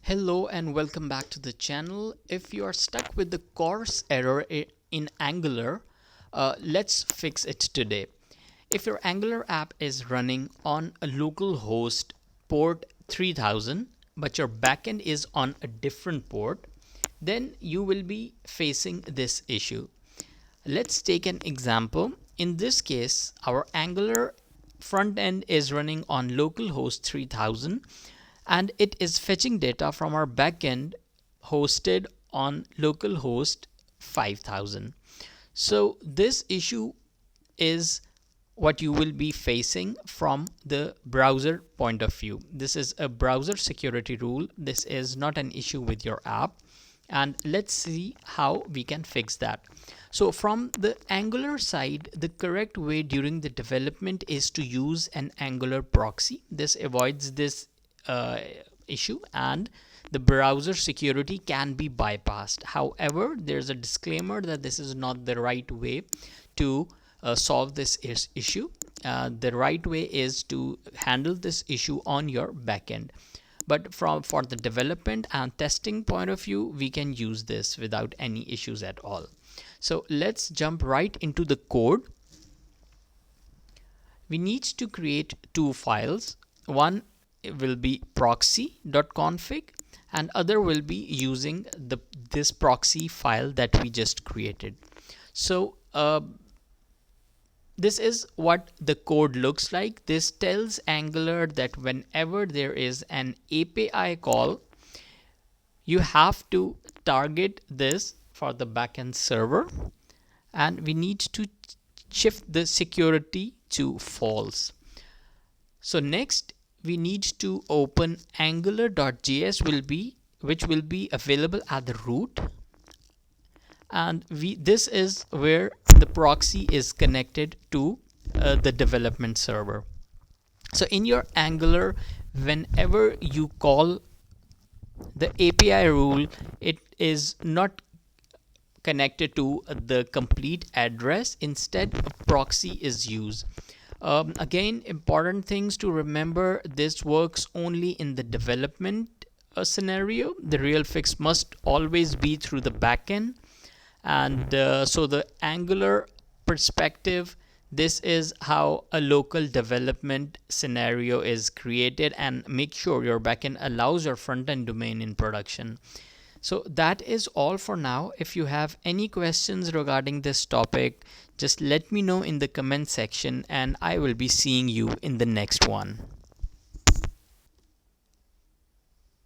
Hello and welcome back to the channel. If you are stuck with the course error in Angular, let's fix it today. If your Angular app is running on a local host port 3000, but your backend is on a different port, then you will be facing this issue. Let's take an example. In this case, our Angular front end is running on localhost 3000 and it is fetching data from our backend hosted on localhost 5000. So this issue is what you will be facing from the browser point of view. This is a browser security rule. This is not an issue with your app. And let's see how we can fix that. So from the Angular side, the correct way during the development is to use an Angular proxy. This avoids this issue and the browser security can be bypassed. However, there's a disclaimer that this is not the right way to solve this issue. The right way is to handle this issue on your backend. But for the development and testing point of view, we can use this without any issues at all. So let's jump right into the code. We need to create two files. One will be proxy.config and other will be using this proxy file that we just created. So this is what the code looks like. This tells Angular that whenever there is an API call, you have to target this for the backend server, and we need to shift the security to false. So next we need to open angular.js which will be available at the root, and this is where the proxy is connected to the development server. So in your Angular, whenever you call the API rule, it is not connected to the complete address. Instead, a proxy is used. Again, important things to remember: this works only in the development scenario. The real fix must always be through the backend. And so the Angular perspective, this is how a local development scenario is created, and make sure your backend allows your front-end domain in production. So that is all for now. If you have any questions regarding this topic, just let me know in the comment section and I will be seeing you in the next one.